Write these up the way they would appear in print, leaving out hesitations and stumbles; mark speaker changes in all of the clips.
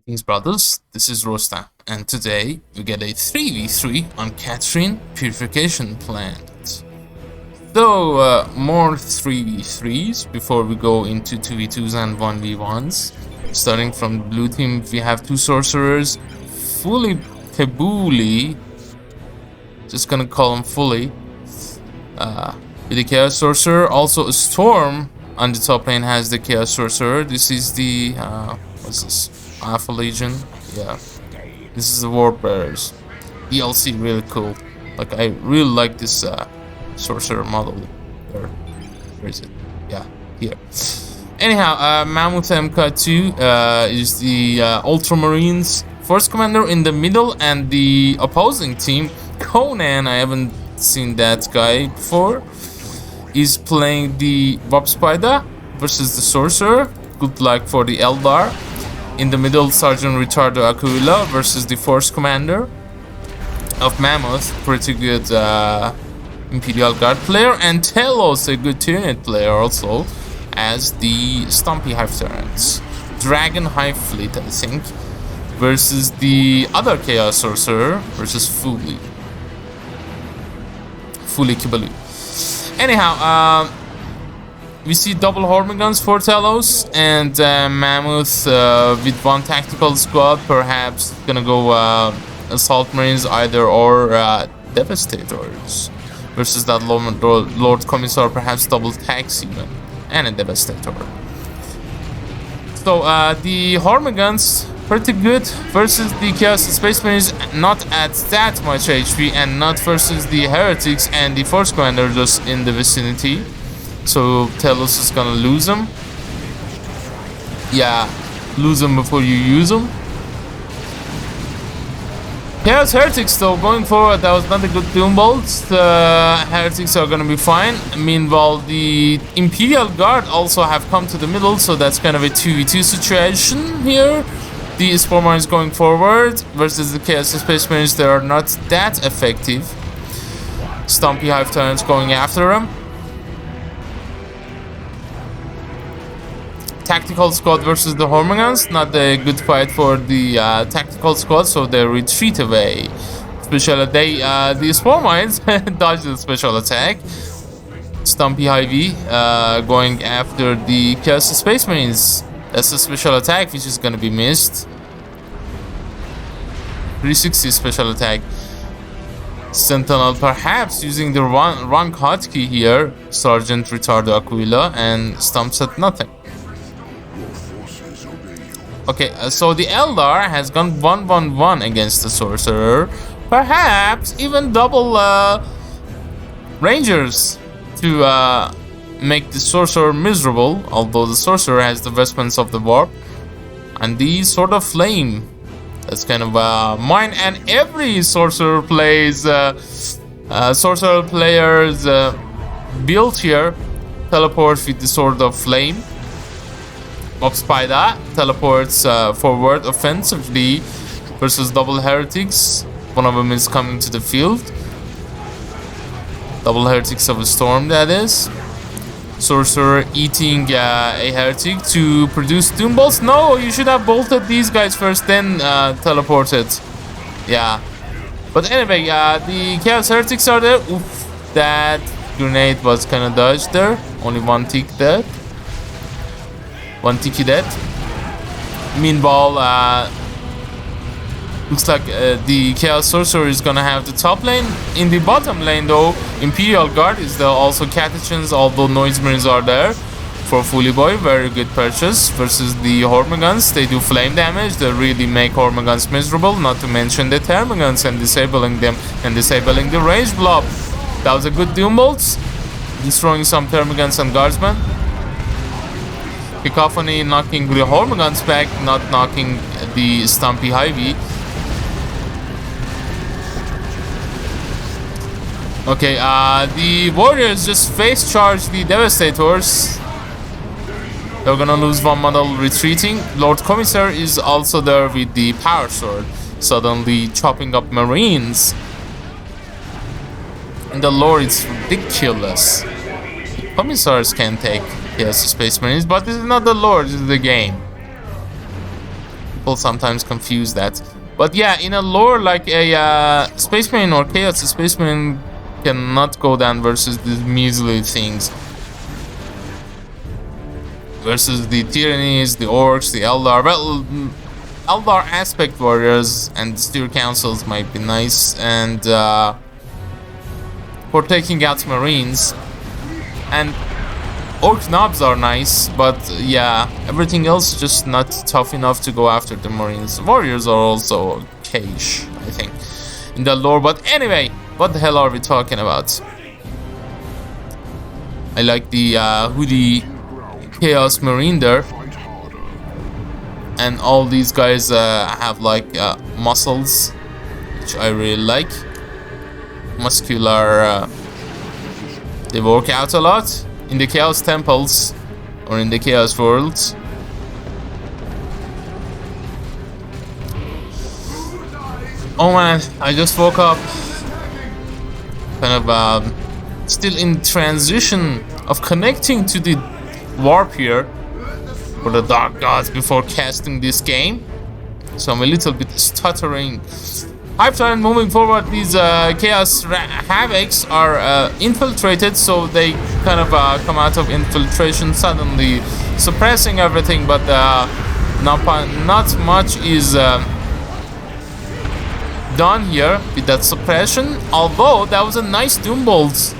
Speaker 1: Greetings, brothers. This is Rostam, and today we get a 3v3 on Catherine Purification Plant. So, more 3v3s before we go into 2v2s and 1v1s. Starting from the blue team, we have two sorcerers, fully Pebuli, just gonna call him fully, with the Chaos Sorcerer. Also, a Storm on the top lane has the Chaos Sorcerer. This is the, what's this? Alpha Legion. Yeah, this is the Warbearers DLC. Really cool. Like, I really like this sorcerer model. Where is it? Yeah, here. Anyhow, Mamouth MK2 is the Ultramarines Force Commander in the middle, and the opposing team, Konan, I haven't seen that guy before, is playing the Warp Spider versus the Sorcerer. Good luck for the Eldar. In the middle, Sergeant SgtAquilla versus the Force Commander of Mamouth. Pretty good Imperial Guard player. And Telos, a good Tyranid player also, as the Stumpy Hive Terrans. Dragon Hive Fleet, I think, versus the other Chaos Sorcerer versus Fully Kibalu. Anyhow, we see double Hormiguns for Telos, and Mammoth with one tactical squad, perhaps gonna go Assault Marines either or Devastators versus that Lord Commissar, perhaps double tax even, and a Devastator. So the Hormiguns pretty good versus the Chaos Space Marines, not at that much HP, and not versus the Heretics and the Force Commander just in the vicinity. So Telos is gonna lose them. Yeah, lose them before you use them. Chaos Heretics though, going forward, that was not a good Doom Bolt. Heretics are gonna be fine. Meanwhile, the Imperial Guard also have come to the middle, so that's kind of a 2v2 situation here. The Spore Marines going forward versus the Chaos Space Marines, they are not that effective. Stumpy Hive Terrans going after them. Tactical squad versus the Hormiguns, not a good fight for the tactical squad, so they retreat away. The Spore Mines dodge the special attack. Stumpy Ivy going after the Chaos Space Marines. That's a special attack which is gonna be missed. 360 special attack. Sentinel perhaps using the wrong hotkey here. Sergeant SgtAquilla, and stumps at nothing. Okay, so the Eldar has gone 1-1-1 against the Sorcerer. Perhaps even double Rangers to make the Sorcerer miserable, although the Sorcerer has the vestments of the Warp. And the Sword of Flame. That's kind of mine, and every Sorcerer plays, Sorcerer players build here, teleport with the Sword of Flame. Mob Spider teleports forward offensively versus double Heretics. One of them is coming to the field. Double Heretics of a Storm, that is. Sorcerer eating a Heretic to produce Doom Bolts. No, you should have bolted these guys first, then teleported. Yeah. But anyway, the Chaos Heretics are there. Oof, that grenade was kind of dodged there. Only one tick dead. One ticky dead. Meanwhile, looks like the Chaos Sorcerer is gonna have the top lane. In the bottom lane though, Imperial Guard is there, also Catechins, although Noise Marines are there for Fully Boy. Very good purchase versus the Hormiguns. They do flame damage, they really make Hormiguns miserable, not to mention the Termiguns and disabling them and disabling the range blob. That was a good Doom Bolts, destroying some Termiguns and Guardsmen. Cacophony knocking the Hormiguns back, not knocking the Stumpy Ivy. Okay, the Warriors just face charge the Devastators. They're gonna lose one model retreating. Lord Commissar is also there with the Power Sword, suddenly chopping up Marines. And the Lord is ridiculous. The Commissars can take Chaos Space Marines, but this is not the Lord, this is the game. People sometimes confuse that. But yeah, in a lore like a Space Marine or Chaos, a Space Marine cannot go down versus these measly things. Versus the Tyrannies, the Orcs, the Eldar. Well, Eldar aspect warriors and Steer Councils might be nice, and for taking out Marines. And Orc knobs are nice, but yeah, everything else is just not tough enough to go after the Marines. Warriors are also okay-ish, I think, in the lore. But anyway, what the hell are we talking about? I like the hoodie Chaos Marine there. And all these guys have like muscles, which I really like. Muscular, they work out a lot in the Chaos Temples or in the Chaos Worlds. Oh man, I just woke up. Kind of still in transition of connecting to the warp here for the Dark Gods before casting this game. So I'm a little bit stuttering. I've tried moving forward. These Chaos Havocs are infiltrated, so they kind of come out of infiltration suddenly, suppressing everything, but not much is done here with that suppression. Although that was a nice Doombolt.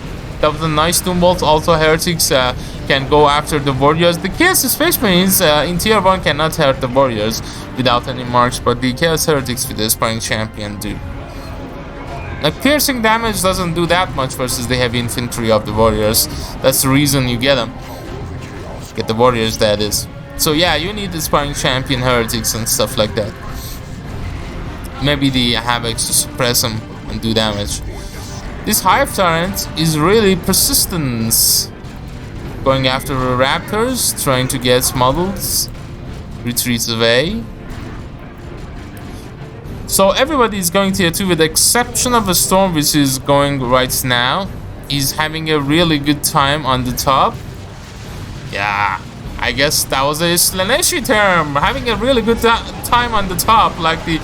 Speaker 1: Also, heretics can go after the warriors. The Chaos Space Marines in tier 1 cannot hurt the warriors without any marks, but the Chaos Heretics with the Sparring Champion do. Like, piercing damage doesn't do that much versus the heavy infantry of the warriors. That's the reason you get them. Get the warriors, that is. So yeah, you need the Sparring Champion Heretics and stuff like that. Maybe the Havocs to suppress them and do damage. This Hive Tyrant is really persistence. Going after the Raptors, trying to get models, retreats away. So everybody is going tier 2 with the exception of a Storm, which is going right now. He's having a really good time on the top. Yeah, I guess that was a Slaneshi term. Having a really good time on the top. Like, the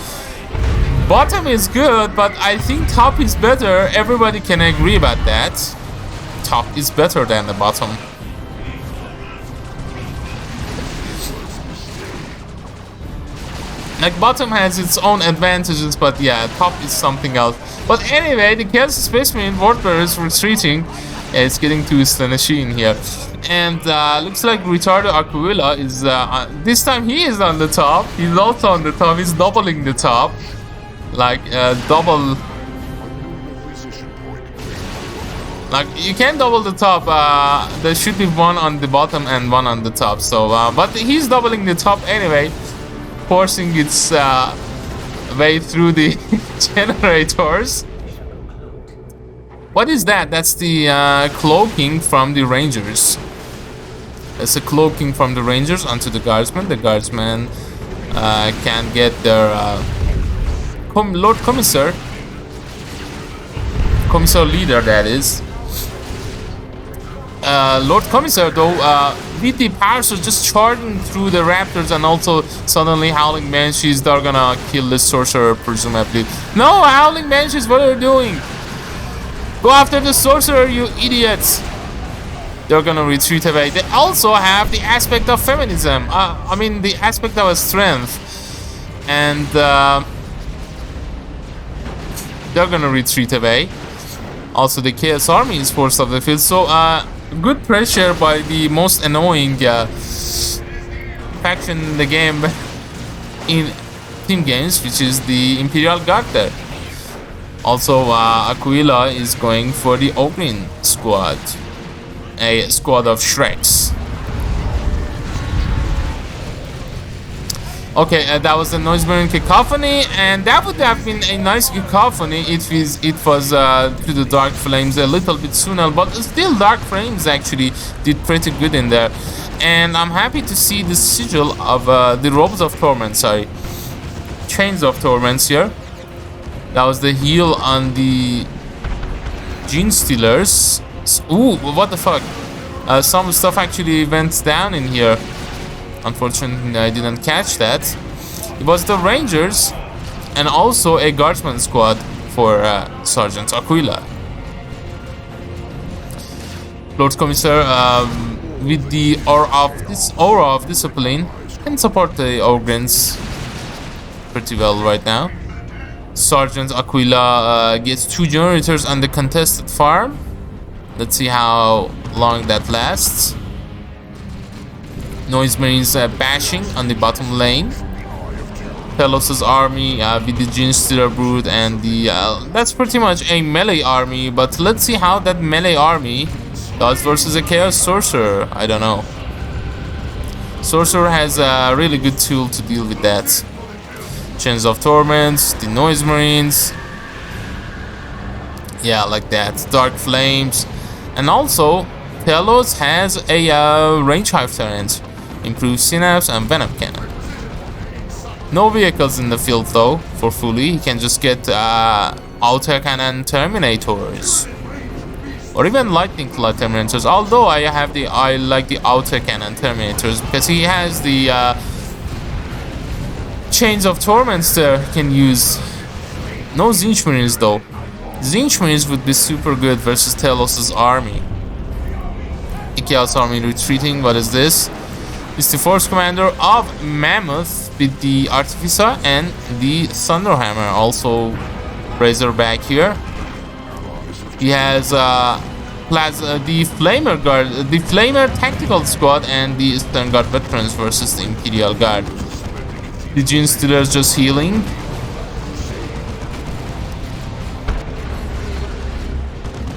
Speaker 1: bottom is good, but I think top is better. Everybody can agree about that. Top is better than the bottom. Like, bottom has its own advantages, but yeah, top is something else. But anyway, the Chaos Space Marine Warfare is retreating. Yeah, it's getting to Slaneshi in here. And looks like SgtAquilla is, this time he is on the top. He's also on the top. He's doubling the top. Like, double. Like, you can double the top. There should be one on the bottom and one on the top. So, but he's doubling the top anyway, forcing its way through the generators. What is that? That's the cloaking from the Rangers. That's a cloaking from the Rangers onto the Guardsmen. The Guardsmen can get their Lord Commissar leader, that is. Lord Commissar, though, with the power source just charging through the Raptors, and also suddenly Howling Banshees, they're gonna kill the Sorcerer, presumably. No, Howling Banshees, what are you doing? Go after the Sorcerer, you idiots! They're gonna retreat away. They also have the aspect of feminism. I mean, the aspect of strength. And they're gonna retreat away. Also, the Chaos Army is forced off the field. So, good pressure by the most annoying faction in the game in team games, which is the Imperial Guard there. Also, Aquila is going for the Ogrin squad, a squad of Shreks. Okay, that was the Noise-bearing cacophony, and that would have been a nice cacophony if it was to the Dark Flames a little bit sooner, but still Dark Flames actually did pretty good in there. And I'm happy to see the sigil of the Robes of Torment, sorry, Chains of Torments here. That was the heal on the Gene Stealers. Ooh, what the fuck? Some stuff actually went down in here. Unfortunately, I didn't catch that. It was the Rangers and also a Guardsman squad for SgtAquilla. Lord Commissar, with the aura of discipline, can support the Ogrins pretty well right now. SgtAquilla gets 2 generators on the contested farm. Let's see how long that lasts. Noise Marines bashing on the bottom lane. Telos' army with the Genestealer Brood and the that's pretty much a melee army, but let's see how that melee army does versus a Chaos Sorcerer. I don't know. Sorcerer has a really good tool to deal with that. Chains of Torments, the Noise Marines. Yeah, like that. Dark Flames. And also, Telos has a range hive turret. Improved Synapse and Venom Cannon. No vehicles in the field though, for fully. He can just get Auto Cannon Terminators. Or even Lightning Claw Terminators. Although I like the Auto Cannon Terminators because he has the Chains of Torments there he can use. No Zinch Marines though. Zinch Marines would be super good versus Telos' army. Chaos army retreating. What is this? It's the Force Commander of Mamouth with the Artificer and the Thunderhammer. Also Razorback here. He has the Flamer Guard, the Flamer Tactical Squad and the Stern Guard Veterans versus the Imperial Guard. The Genestealer is just healing.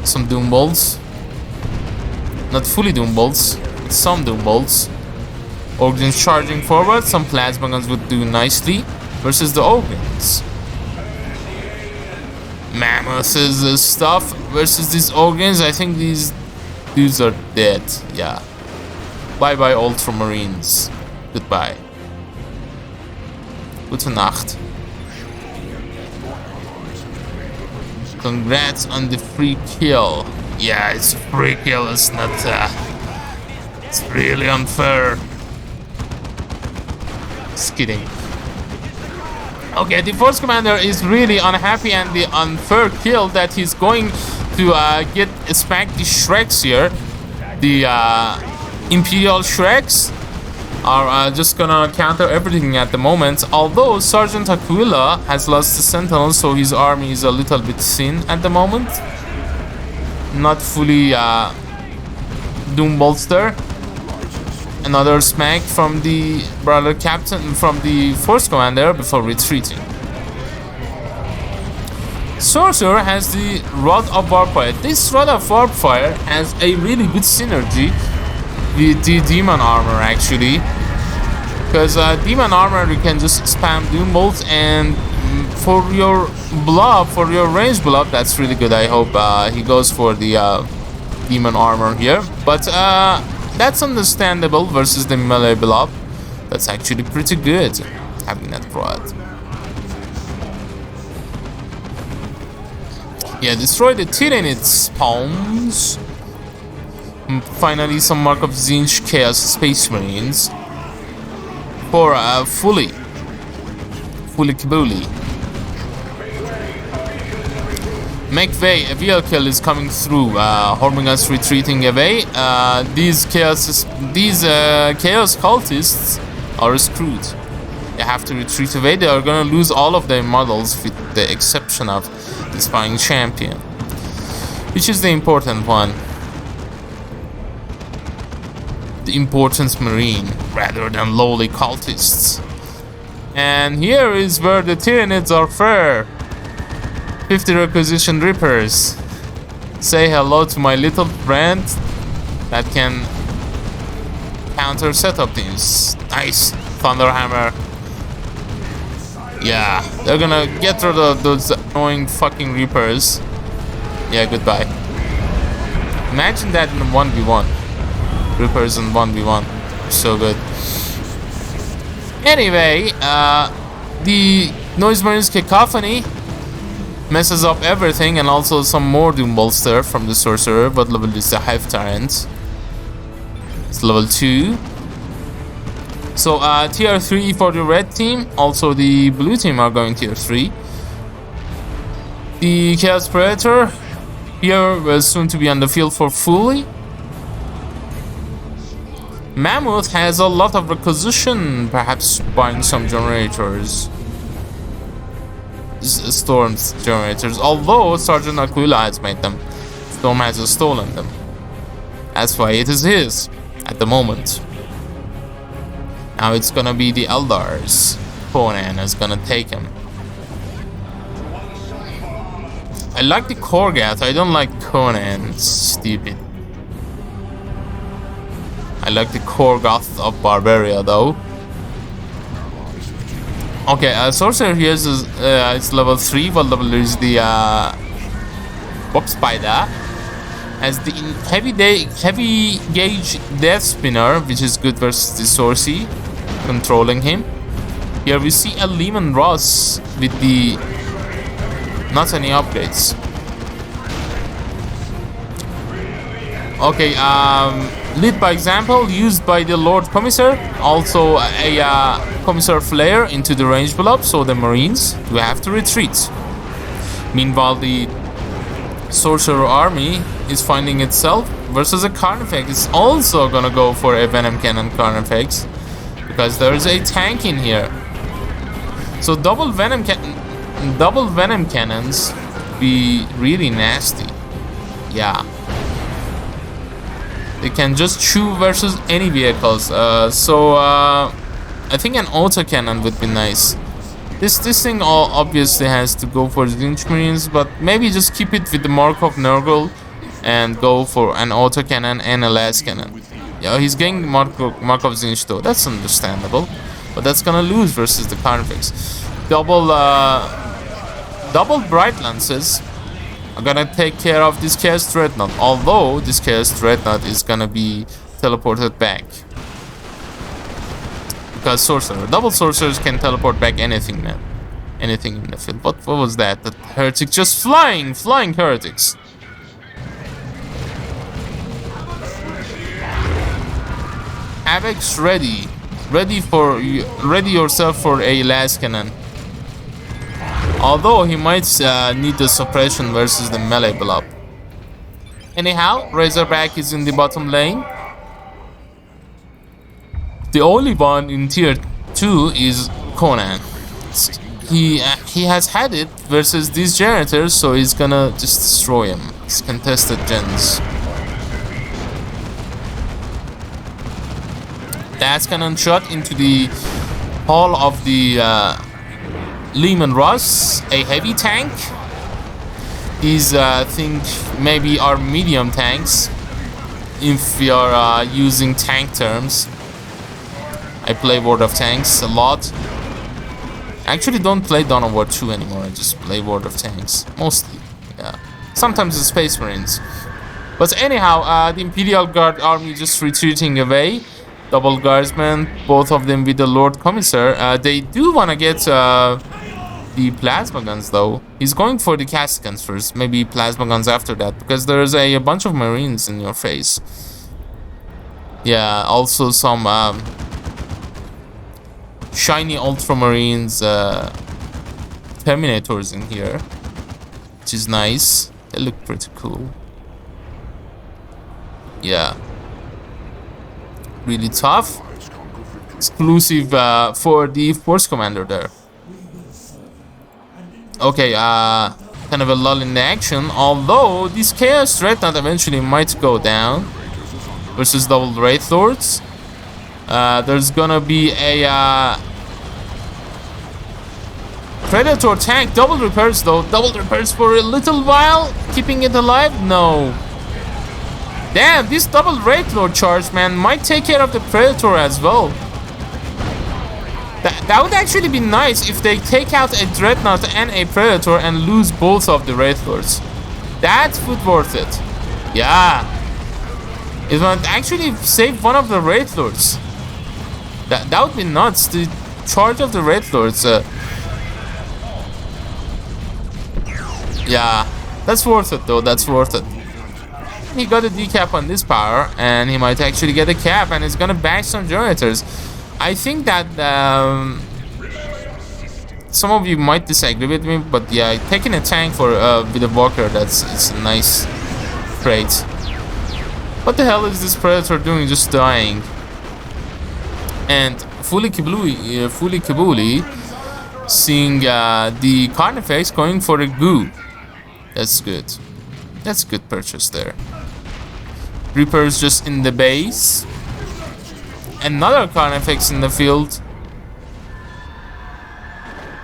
Speaker 1: Some Doom Bolts. Not fully Doom Bolts, but some Doom Bolts. Ogrins charging forward. Some Plasma Guns would do nicely versus the Ogrins. Mammoth's stuff versus these Ogrins. I think these dudes are dead. Yeah. Bye bye, Ultramarines. Goodbye. Gute Nacht. Congrats on the free kill. Yeah, it's a free kill. It's not. It's really unfair. Just kidding. Okay, the Force Commander is really unhappy and the unfair kill that he's going to get smack the Shreks here. The Imperial Shreks are just gonna counter everything at the moment. Although SgtAquilla has lost the Sentinel, so his army is a little bit thin at the moment. Not fully Doom Bolster. Another smack from the brother captain, from the Force Commander before retreating. Sorcerer has the Rod of Warfire. This Rod of Warfire has a really good synergy with the Demon Armor actually. Because Demon Armor you can just spam Doom Bolts, and for your blob, for your range blob, that's really good. I hope he goes for the Demon Armor here. But that's understandable versus the melee blob. That's actually pretty good, having that rod. Yeah, destroy the Tyranid spawns. Finally, some Mark of Zinch Chaos Space Marines. For fully Kabuli. McVeigh, a vehicle is coming through. Hormigas retreating away. These chaos cultists are screwed. They have to retreat away. They are gonna lose all of their models with the exception of the Spying Champion, which is the important one. The important Marine rather than lowly cultists. And here is where the Tyranids are fair. 50 requisition Rippers. Say hello to my little friend that can counter setup teams. Nice. Thunderhammer. Yeah, they're gonna get rid of those annoying fucking Reapers. Yeah, goodbye. Imagine that in 1v1. Reapers in 1v1. So good. Anyway, the Noise Marines Cacophony messes up everything, and also some more Doom Bolster from the Sorcerer. What level is the Hive Tyrant? It's level 2. So tier 3 for the red team, also the blue team are going tier 3. The Chaos Predator here will soon to be on the field for fully. Mamouth has a lot of requisition, perhaps buying some generators. Storm generators, although SgtAquilla has made them. Storm has stolen them. That's why it is his at the moment. Now it's gonna be the Eldars. Konan is gonna take him. I like the Korgat, I don't like Konan, it's stupid. I like the Korgoth of Barbaria though. Okay, Sorcerer here is it's level 3, while level is the Bob Spider. As the heavy gauge Death Spinner, which is good versus the Sorcery, controlling him. Here we see a Lehman Ross with the not any upgrades. Okay, lead by example, used by the Lord Commissar. Also a Commissar Flare into the range below, so the Marines do have to retreat. Meanwhile, the Sorcerer army is finding itself versus a Carnifex. It's also gonna go for a Venom Cannon Carnifex because there is a tank in here. So double Venom Cannons be really nasty. Yeah. They can just chew versus any vehicles. I think an autocannon would be nice. This thing obviously has to go for the Zinch Marines, but maybe just keep it with the Markov Nurgle and go for an autocannon and a las cannon. Yeah, he's getting Markov Zinch though. That's understandable, but that's gonna lose versus the Carnifex. Double Bright Lances are gonna take care of this Chaos Dreadnought, although this Chaos Dreadnought is gonna be teleported back. Because double sorcerers can teleport back anything, man. Anything in the field. What was that? The heretic just flying heretics. Avex ready. Ready yourself for a las cannon. Although he might need the suppression versus the melee blob. Anyhow, Razorback is in the bottom lane. The only one in tier 2 is Konan. He has had it versus these generators, so he's gonna just destroy him. It's contested gens. That's cannon shot into the hull of the Lehman Ross, a heavy tank. These think maybe are medium tanks if we are using tank terms. I play World of Tanks a lot. I actually don't play Dawn of War 2 anymore. I just play World of Tanks mostly. Yeah, sometimes the Space Marines. But anyhow, the Imperial Guard army just retreating away. Double Guardsmen, both of them with the Lord Commissar. They do want to get the plasma guns though. He's going for the cast guns first, maybe plasma guns after that, because there's a bunch of Marines in your face. Yeah, also some shiny Ultramarines, Terminators in here, which is nice. They look pretty cool. Yeah, really tough. Exclusive for the Force Commander there. Okay, kind of a lull in the action, although this Chaos Dreadnought eventually might go down versus double Wraith Lords. There's gonna be a Predator tank, double repairs though, double repairs for a little while, keeping it alive? No. Damn, this double Wraith Lord charge, man, might take care of the Predator as well. That would actually be nice if they take out a Dreadnought and a Predator and lose both of the Wraith Lords. That would worth it. Yeah. It would actually save one of the Wraith Lords. That would be nuts. The charge of the Wraith Lords. Yeah, that's worth it though. That's worth it. He got a decap on this power, and he might actually get a cap, and he's gonna bash some generators. I think that some of you might disagree with me, but yeah, taking a tank for with a walker, it's a nice trait. What the hell is this predator doing? Just dying. And fully Kabuli seeing the Carnifex going for a goo. That's good. That's a good purchase there. Reaper's just in the base. Another Carnifex in the field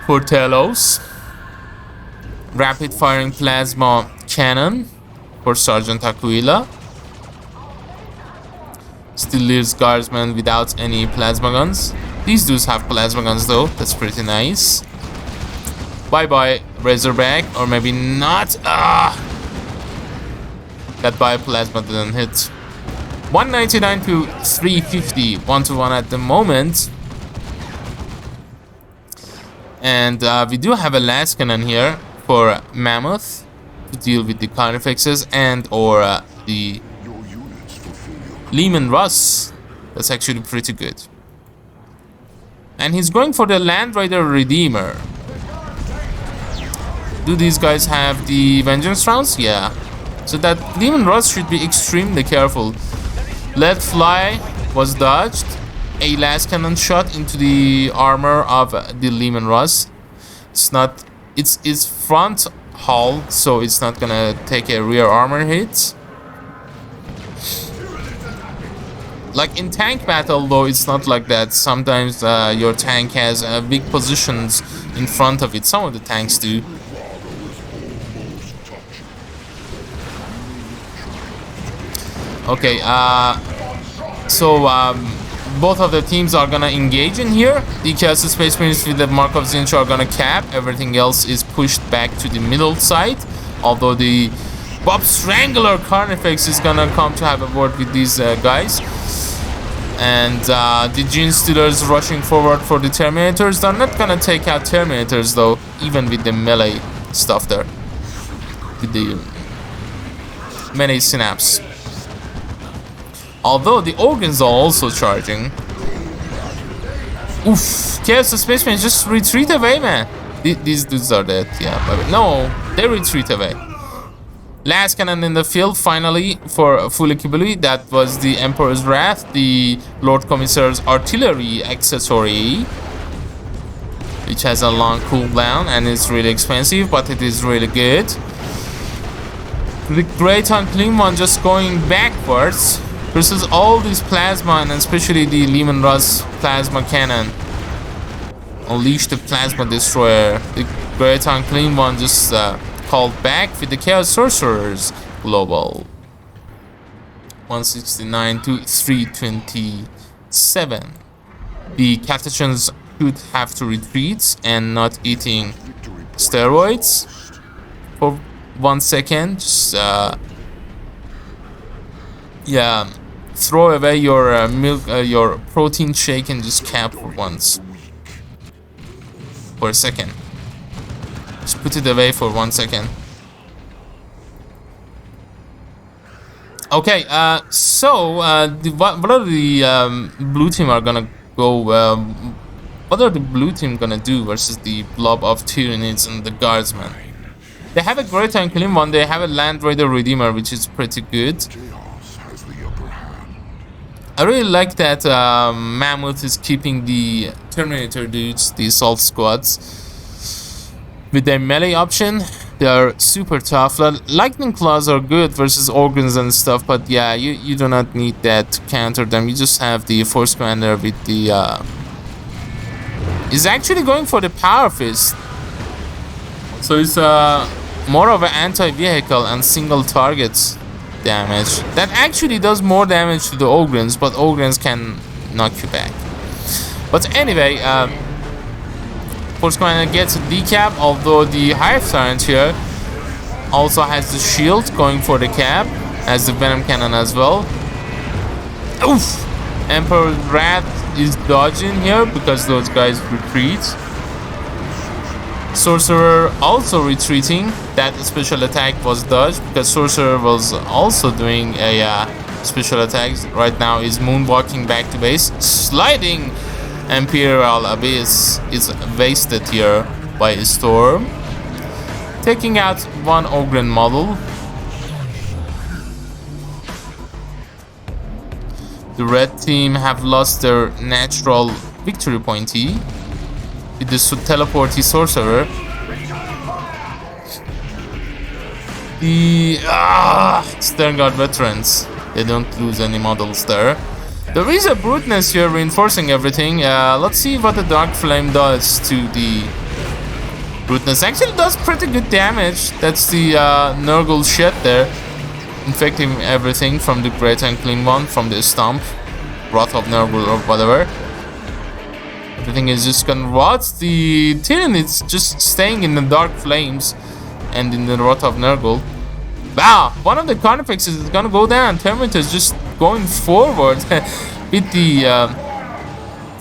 Speaker 1: for Telos. Rapid firing plasma cannon for SgtAquilla. Still leaves guardsmen without any plasma guns. These dudes have plasma guns though. That's pretty nice. Bye bye Razorback, or maybe not. That by plasma didn't hit. 199 to 350, 1-to-1 at the moment. And we do have a last cannon here for Mamouth to deal with the Carnifexes and or the Lehman Russ. That's actually pretty good. And he's going for the Land Raider Redeemer. Do these guys have the Vengeance rounds? Yeah. So that Lehman Russ should be extremely careful. Let Fly was dodged. A last cannon shot into the armor of the Lehman Russ. It's not. It's front hull, so it's not gonna take a rear armor hit. Like in tank battle though, it's not like that. Sometimes your tank has big positions in front of it. Some of the tanks do. Okay, so both of the teams are gonna engage in here. The Chaos Space Marines with the Mark of Zinch are gonna cap. Everything else is pushed back to the middle side. Although the Bob Strangler Carnifex is gonna come to have a word with these guys. And the Gene Stealers rushing forward for the Terminators. They're not gonna take out Terminators though, even with the melee stuff there. With the melee synapse. Although the organs are also charging. Oof, Chaos Space Marines just retreat away, man. These dudes are dead, yeah. But no, they retreat away. Last cannon in the field, finally, for Fulikibuli. That was the Emperor's Wrath, the Lord Commissar's artillery accessory, which has a long cooldown and it's really expensive, but it is really good. The Great Unclean One just going backwards versus all these plasma, and especially the Lehman Russ plasma cannon. Unleash the Plasma Destroyer. The Great Unclean One just called back with the Chaos Sorcerers Global. 169 to 327. The Carthaginians should have to retreat and not eating steroids for 1 second. Just yeah, throw away your milk, your protein shake, and just cap for once. For a second. Just put it away for 1 second. Okay, so what are the blue team are gonna go? What are the blue team gonna do versus the blob of Tyranids and the Guardsmen? They have a Great Unclean One. They have a Land Raider Redeemer, which is pretty good. I really like that Mamouth is keeping the Terminator dudes, the assault squads, with their melee option. They are super tough. Lightning Claws are good versus organs and stuff, but yeah, you do not need that to counter them. You just have the Force Commander with the... is actually going for the Power Fist. So it's more of an anti-vehicle and single targets damage. That actually does more damage to the Ogrins, but Ogrins can knock you back. But anyway, Force Commander gets a decap, although the Hive Tyrant here also has the shield going for the cap, has the Venom Cannon as well. Oof! Emperor's Wrath is dodging here because those guys retreat. Sorcerer also retreating. That special attack was dodged because Sorcerer was also doing a special attack. Right now is moonwalking back to base, sliding Imperial Abyss is wasted here by a storm, taking out one Ogren model. The red team have lost their natural victory pointy with the teleporty sorcerer. The Stern Guard veterans, they don't lose any models there. There is a bruteness here reinforcing everything. Let's see what the Dark Flame does to the bruteness. Actually does pretty good damage. That's the Nurgle shit there, infecting everything from the Great Unclean One, from the Stomp, Wrath of Nurgle or whatever. Everything is just gonna rot. The Tyrion is just staying in the Dark Flames and in the Wrath of Nurgle. Wow, one of the Carnifexes is gonna go down. Terminator is just going forward with the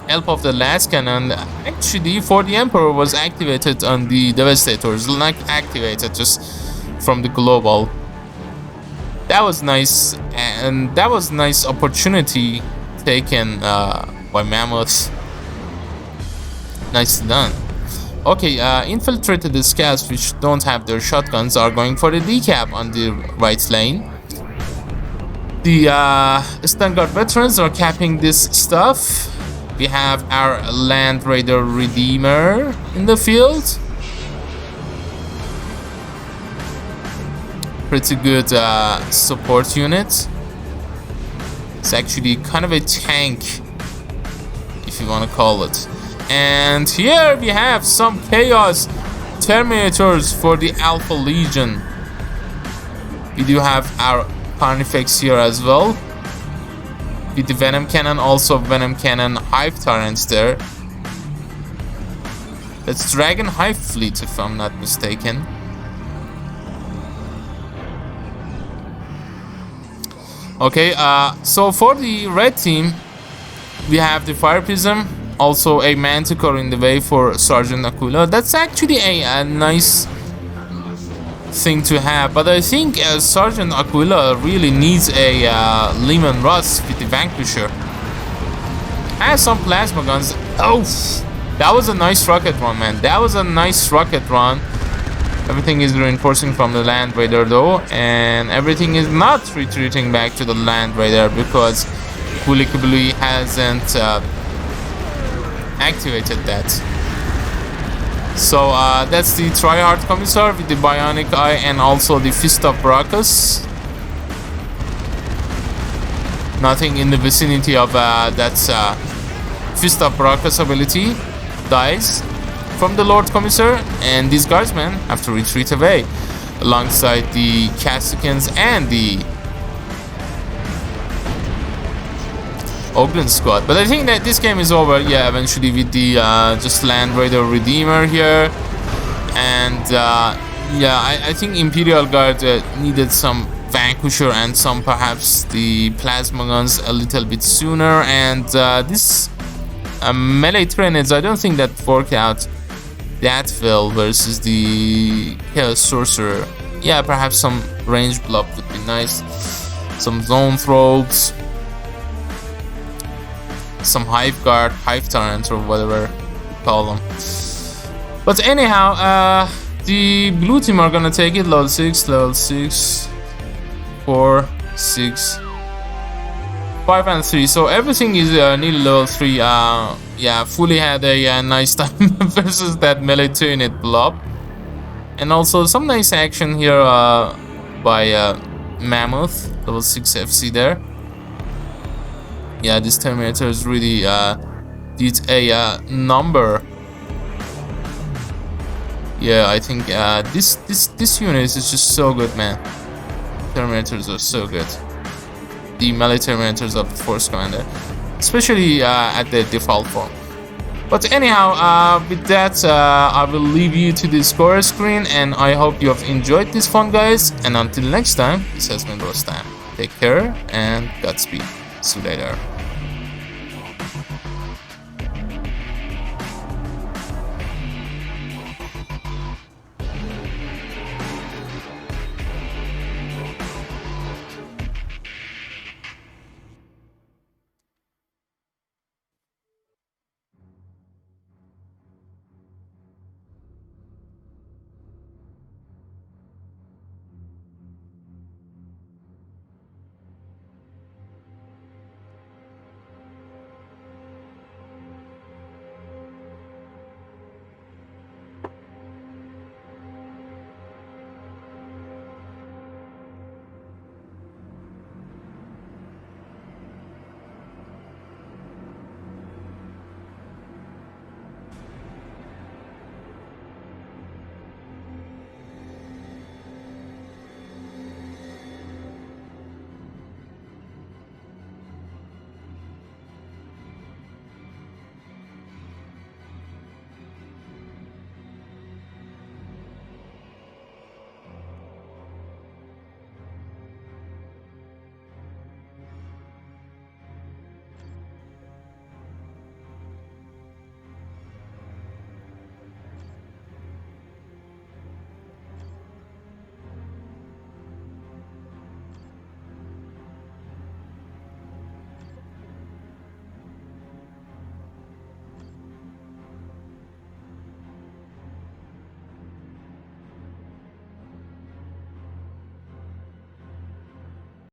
Speaker 1: help of the last cannon. Actually, for the Emperor was activated on the Devastators, not activated just from the global. That was nice, and that was nice opportunity taken by Mamouth. Nicely done. Okay, infiltrated scouts which don't have their shotguns are going for the decap on the right lane. The Stern Guard veterans are capping this stuff. We have our Land Raider Redeemer in the field. Pretty good support unit. It's actually kind of a tank, if you want to call it. And here we have some Chaos Terminators for the Alpha Legion. We do have our Carnifex here as well. With the Venom Cannon, also Venom Cannon Hive Turrets there. That's Dragon Hive Fleet, if I'm not mistaken. Okay, so for the red team, we have the Fire Prism. Also a Manticore in the way for SgtAquilla. That's actually a nice thing to have, but I think SgtAquilla really needs a Lehman Russ with the Vanquisher. Has some plasma guns. Oh, that was a nice rocket run, man. That was a nice rocket run. Everything is reinforcing from the Land Raider though, and everything is not retreating back to the Land Raider because Kulikubli hasn't activated that. So that's the Tryhard Commissar with the Bionic Eye and also the Fist of Brachus. Nothing in the vicinity of that Fist of Brachus ability dies from the Lord Commissar, and these guardsmen have to retreat away alongside the Casicans and the Ogren squad. But I think that this game is over, yeah, eventually with the just Land Raider Redeemer here. And yeah, I think Imperial Guard needed some Vanquisher and some perhaps the Plasma Guns a little bit sooner. And this melee Tyranids, I don't think that worked out that well versus the Chaos Sorcerer. Yeah, perhaps some range block would be nice. Some Zone Throats, some Hive Guard, Hive Tyrant, or whatever you call them. But anyhow, the blue team are gonna take it. Level 6, 4, 6, 5 and 3. So everything is nearly level 3. Yeah, fully had a nice time versus that melee Tyranid blob. And also some nice action here by Mamouth, level 6 FC there. Yeah, this Terminator is really did a number. Yeah, I think this unit is just so good, man. Terminators are so good. The melee Terminators of the Force Commander, especially at the default form. But anyhow, with that, I will leave you to the score screen, and I hope you have enjoyed this fun, guys. And until next time, this has been Rostam. Take care and Godspeed. See you later.